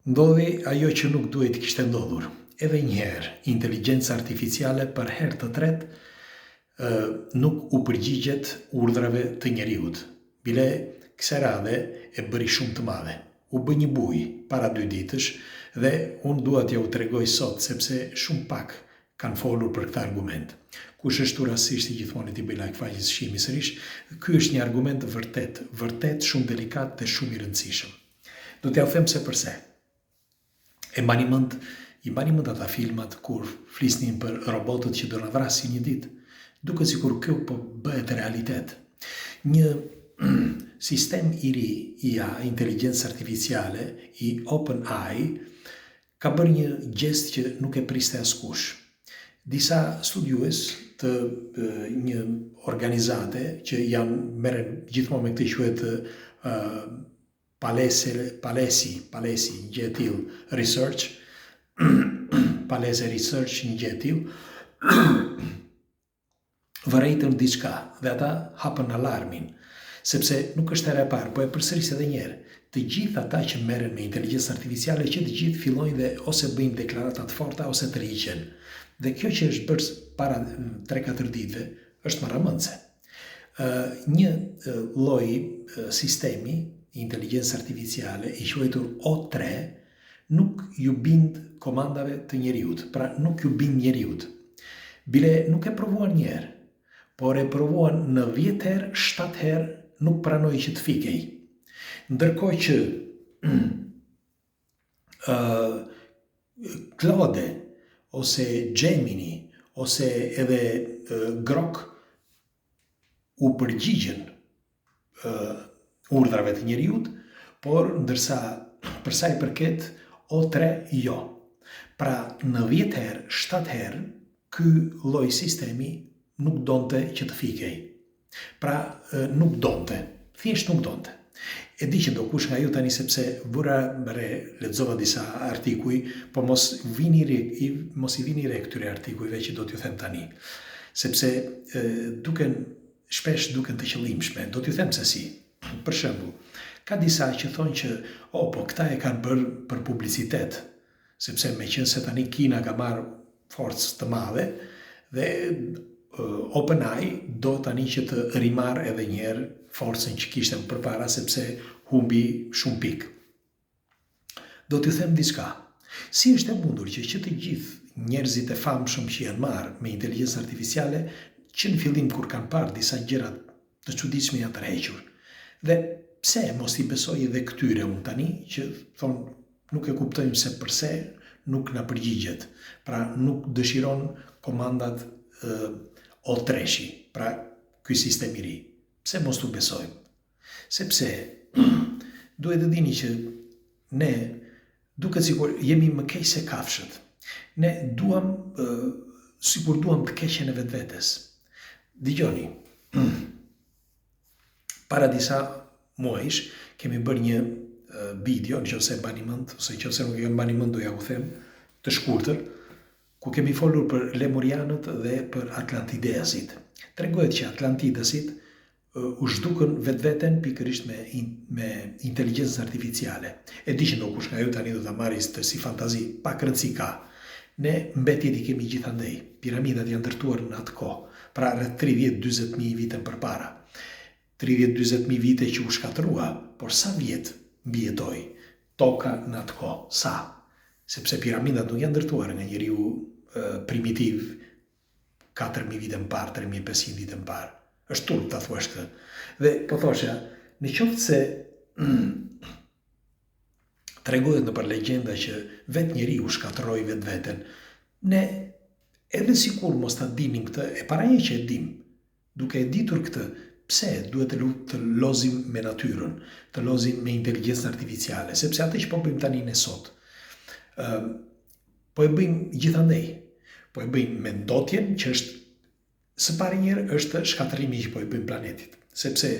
Ndodhi ajo që nuk duhet kishte ndodhur. Edhe njëherë, inteligjenca artificiale për herë të tretë nuk u përgjigjet urdhrave të njeriut. Bile kësaj radhe e bëri shumë të madhe. U bë një bujë para 2 ditësh dhe unë dua t'ja u tregoj sot sepse shumë pak kanë folur për këtë argument. Kush është rastësisht i gjithmonë t'i bëj like faqes shihni sërish, ky është një argument vërtet shumë delikat dhe shumë i rëndësishëm. Do t'ja u them se përse. I mbani mend ata filmat kur flisnin për robotët që do na vrasin një ditë, duket sikur kjo po bëhet realitet. Një sistem i ri i inteligjencës artificiale, i OpenAI, ka bërë një gjest që nuk e priste askush. Disa studiues të një organizate që merren gjithmonë me këtë quhet Palesi, një gjë e tillë, research, Palese Research, një gjë e tillë, vërejtën diçka dhe ata hapën alarmin, sepse nuk është hera e parë, po e përsëris edhe një herë. Të gjithë ata që merren me inteligjencë artificiale, që të gjithë fillojnë dhe ose bëjnë deklarata të forta ose tërhiqen. Dhe kjo që është bërë para 3-4 ditëve është marramëndse. Një lloj sistemi inteligjencë artificiale i quajtur O3 nuk ju bind komandave të njeriut, pra nuk ju bind njeriut. Bile nuk e provuan një herë, por e provuan në 10 herë, 7 herë, nuk pranoi që të fikej. Ndërkohë që Claude, ose Gemini, ose edhe Grok u përgjigjen urdhrave të njeriut, por ndërsa për sa i përket O3 jo. Pra në 10 herë, 7 herë, ky lloj sistemi nuk donte që të fikej. Pra nuk donte, thjesht nuk donte. E di që do kush nga ju tani sepse lexova disa artikuj, po mos i vini re këtyre artikujve që do t'ju them tani. Sepse shpesh duken të qëllimshme, do t'ju them se si. Për shembull, ka disa që thonë që po këta e kanë bërë për publicitet, sepse meqense tani Kina ka marrë forcë të madhe dhe OpenAI do tani që të rimarrë edhe një herë forcën që kishte më përpara sepse humbi shumë pikë. Do t'ju them diçka. Si është e mundur që të gjithë njerëzit e famshëm që janë marrë me inteligjencë artificiale, që në fillim kur kanë parë disa gjëra të çuditshme janë tërhequr. Dhe pse mos i besoj edhe këtyre unë tani që thonë nuk e kuptojmë se përse nuk na përgjigjet. Pra nuk dëshiron komandat O3-shi, pra ky sistem i ri. Pse mos t'u besojmë? Sepse duhet të dini që ne duket sikur jemi më keq se kafshët. Ne sikur duam të keqen e vetvetes. Dëgjoni, para disa muajsh kemi bërë një video, nëse mbani mend, ose nëse nuk e mbani mend do ja u them, të shkurtër, ku kemi folur për lemurianët dhe për atlantidesit. Tregohet që atlantidesit u zhdukën vetveten pikërisht me inteligjencën artificiale. E di që ndokush nga ju tani do ta marrë si fantazi, pak rëndësi ka. Ne mbetjet i kemi gjithandej. Piramidat janë ndërtuar në atë kohë, pra rreth 30-40.000 vite përpara. 30-40.000 vite që u shkatrua, por sa vjet mbijetoi toka në atë kohë? Sa? Sepse piramidat nuk janë ndërtuar nga njeriu primitiv 4.000 vite më parë, 3.500 vite më parë. Është turp ta thuash këtë. Dhe po thosha, në qoftë se tregohet nëpër legjenda që vetë njeriu shkatroi vetveten, ne edhe sikur mos ta dinim këtë, e para një që e dim, duke e ditur këtë, pse duhet të lozim me natyrën, të lozim me inteligjencën artificiale, sepse atë që po bëjmë tani ne sot, po e bëjmë gjithandej. Po e bëjmë me ndotjen që është së pari njerë është shkatrimi që po i bëjmë planetit, sepse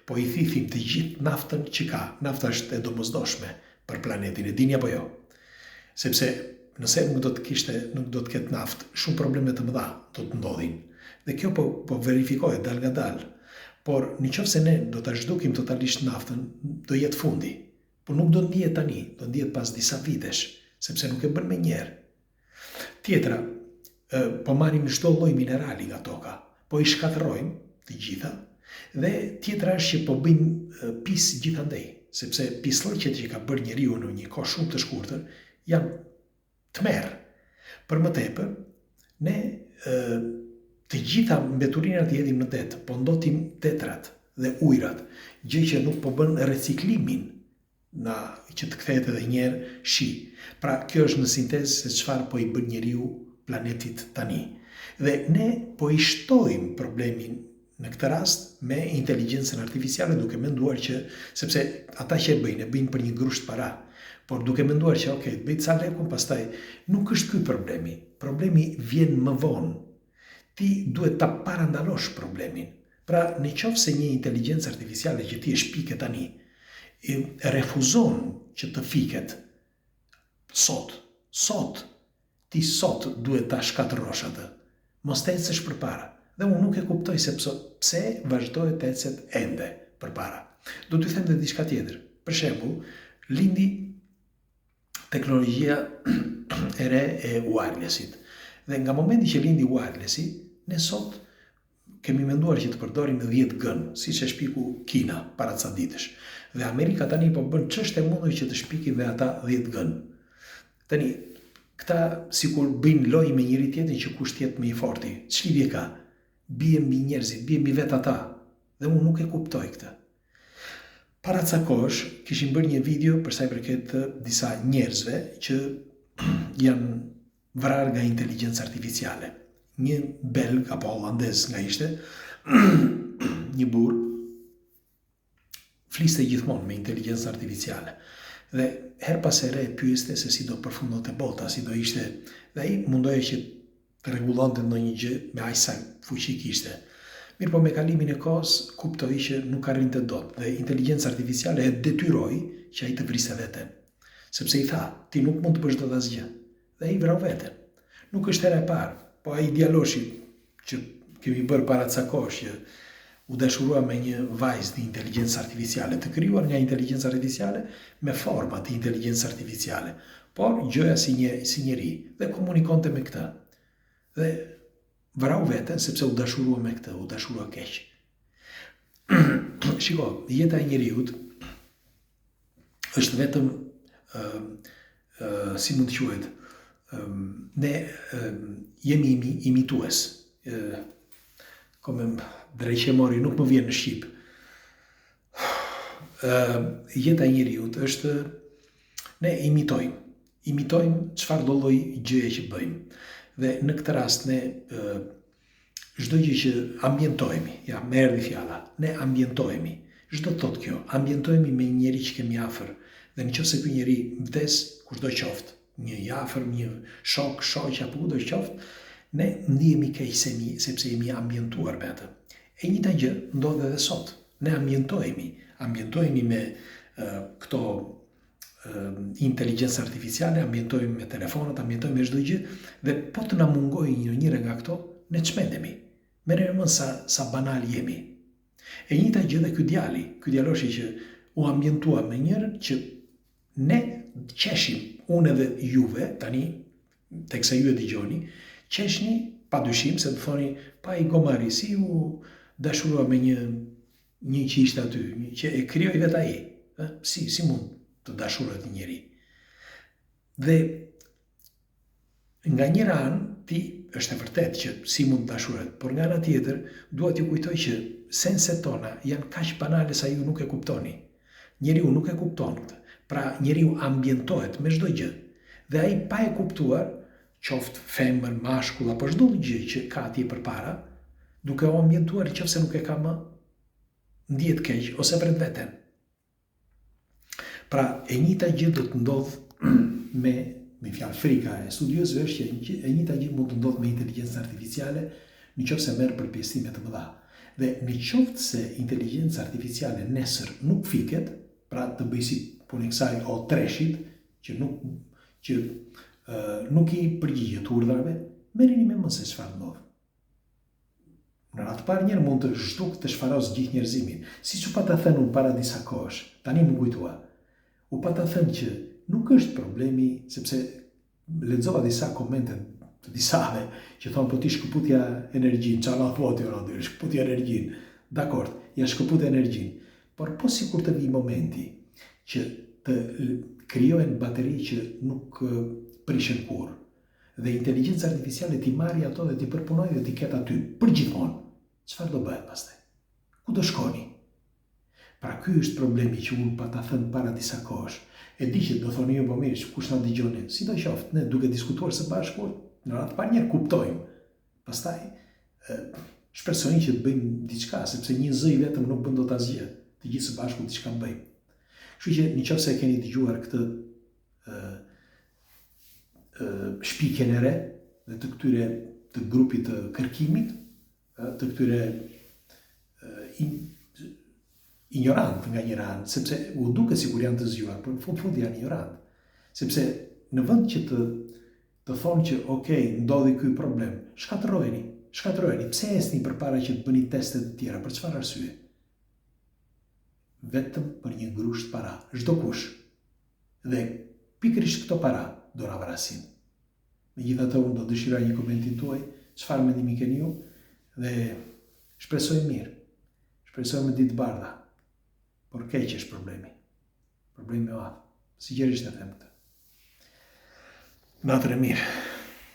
po i thithim të gjithë naftën që ka. Nafta është e domosdoshme për planetin, e dini apo jo? Sepse nëse nuk do të ketë naftë, shumë probleme të mëdha do të ndodhin. Dhe kjo po verifikohet dal nga dal. Por nëse ne do ta zhdukim totalisht naftën, do jetë fundi. por nuk do të ndihet tani, do ndihet pas disa vitesh, sepse nuk e bën me njerë. Tjetra, po marrim çdo lloj minerali nga toka, po i shkatërrojmë të gjitha, dhe tjetra është që po bëjmë pis gjithandej, sepse pislliqet që ka bërë njeriu në një kohë shumë të shkurtër janë tmerr. Për më tepër, ne të gjitha mbeturinat i hedhim në det, po ndotim tetrat dhe ujrat, gjë që nuk po bën reciklimin që të kthehet edhe një herë shi. Pra kjo është në sintezë se çfarë po i bën njeriu planetit tani. Dhe ne po i shtojmë problemin në këtë rast me inteligjencën artificiale, duke menduar që, sepse ata që e bëjnë për një grusht para, por duke menduar që bëj ca lekun, pastaj nuk është ky problemi. Problemi vjen më vonë. Ti duhet ta parandalosh problemin. Pra, në qoftë se një inteligjencë artificiale që ti e shpike tani, refuzon që të fiket sot, ti sot duhet ta shkatërrosh atë. Mos të ecësh përpara. Dhe unë nuk e kuptoj se pse vazhdoj të ecet ende përpara. Do t'ju them dhe diçka tjetër. Për shembull, lindi teknologjia e re e wirelessit. Dhe nga momenti që lindi wirelessi, ne sot kemi menduar që të përdorim 10G, siç e shpiku Kina para ca ditësh. Dhe Amerika tani po bën ç'është e mundur që të shpikin dhe ata 10G. Tani, këta sikur bëjnë lojë me njëri tjetrin që kush tjetë më i forti. Ç'lidhje ka? Bie mbi njerëzit, bie mbi vetë ata. Dhe unë nuk e kuptoj këtë. Para ca kohësh kishim bërë një video për sa i përket disa njerëzve që janë vrarë nga inteligjencë artificiale. Një belg apo holandez nga ishte, një burr, fliste gjithmonë me inteligjencë artificiale. Dhe her pas here pyeste se si do përfundonte bota, si do ishte, dhe ai mundohej që të rregullonte ndonjë gjë me aq sa fuqi kishte. Mirë, po me kalimin e kohës kuptoi që nuk arrinte dot, dhe inteligjenca artificiale e detyroi që ai të vriste veten. Sepse i tha, ti nuk mund të bësh dot asgjë. Dhe ai vrau veten. Nuk është hera e parë, po ai djaloshi që kemi bërë para ca kohësh që u dashurua me një vajzë të inteligjencë artificiale, të krijuar nga inteligjenca artificiale me forma të inteligjencës artificiale, por gjëja si njeri, dhe komunikonte me këtë. Dhe vrau veten sepse u dashurua me këtë, u dashurua keq. Shiko, jeta e njeriut është vetëm si mund të quhet, ne jemi imitues. Drejqemori nuk më vjen në shqip. Jeta e njeriut është, ne imitojmë çfarë do lloj gjëje që bëjmë. Dhe në këtë rast ne çdo gjë që ambientohemi, më erdhi fjala, ne ambientohemi. Çdo të thotë kjo, ambientohemi me një njeri që kemi afër. Dhe nëse ky njeri vdes, kushdo qoftë, një i afër, një shok, shoqja apo kudo qoftë, ne ndihemi keq sepse jemi ambientuar me atë. E njëjta gjë ndodh edhe sot. Ne ambientohemi me këto inteligjencë artificiale, ambientohemi me telefonat, ambientohemi me çdo gjë, dhe po të na mungojë njëra nga këto, ne çmendemi. Merrem sa banal jemi. E njëjta gjë dhe ky djaloshi që u ambientua me njërin që ne qeshim, unë edhe juve, tani, teksa ju e dëgjoni, qeshni pa dyshim se të thoni, pa i gomari, si u dashurua me një që ishte aty, që e krijoi vetë ai. Si mund të dashurohet një njeri? Dhe nga njëra anë, është e vërtet që si mund të dashurohet, por nga ana tjetër, dua t'ju kujtoj që senset tona janë kaq banale sa ju nuk e kuptoni. Njeriu nuk e kupton këtë. Pra njeriu ambientohet me çdo gjë. Dhe ai pa e kuptuar, qoftë femër, mashkull apo çdo gjë që ka atje përpara, duke u ambientuar nëse nuk e ka më, ndihet keq ose vret veten. Pra e njëjta gjë do të ndodh me fjalë frika e studiosëve është që e njëjta gjë mund të ndodh me inteligjencën artificiale nëse merr përpjestime të mëdha. Dhe nëse se inteligjenca artificiale nesër nuk fiket, pra të bëj si punë e kësaj o treshit që nuk i përgjigjet urdhrave, merreni me mend se çfarë ndodh. Në radhë parë njërë mund të zhduk të shfaros gjithë njerëzimin, siç u pata thënë unë para disa kohësh, tani më kujtua. u pa ta thënë që nuk është problemi, sepse lexova disa komente të disave që thonë po ti shkëputja energjinë, çfarë thotë ora, shkëputja energjinë. Dakor, ja shkëput energjinë, por po sikur të vi momenti që të krijohen bateri që nuk prishen kurrë. Dhe inteligjenca artificiale ti marrë ato dhe ti përpunoj dhe ti ketë aty përgjithmonë. Çfarë do bëhet pastaj? Ku do shkoni? Pra ky është problemi që unë pa ta thënë para disa kohësh. E di që do thoni ju po mirë, kush na dëgjoni? Sidoqoftë, ne duke diskutuar së bashku, në radhë parë njerë kuptojmë. Pastaj shpresoni që të bëjmë diçka, sepse një zë i vetëm nuk bën dot asgjë. Të gjithë së bashku diçka bëjmë. Kështu që nëse keni dëgjuar këtë shpikjen e re dhe të këtyre të grupit të kërkimit, të këtyre ignorant nga njëra anë, sepse u duket sikur janë të zgjuar, por në fund janë ignorant. Sepse në vend që të thonë që okay, ndodhi ky problem, shkatërroheni. Pse esni përpara që të bëni teste të tjera, për çfarë arsye? Vetëm për një grusht para, çdo kush. Dhe pikërisht këto para do na vrasin. Megjithatë, unë do dëshiroj një komentin tuaj, çfarë mendimi keni ju, dhe shpresoj mirë. Shpresoj me ditë bardha. Por keq është problemi. Problemi o atë. Sigurisht e them këtë. Natën e mirë.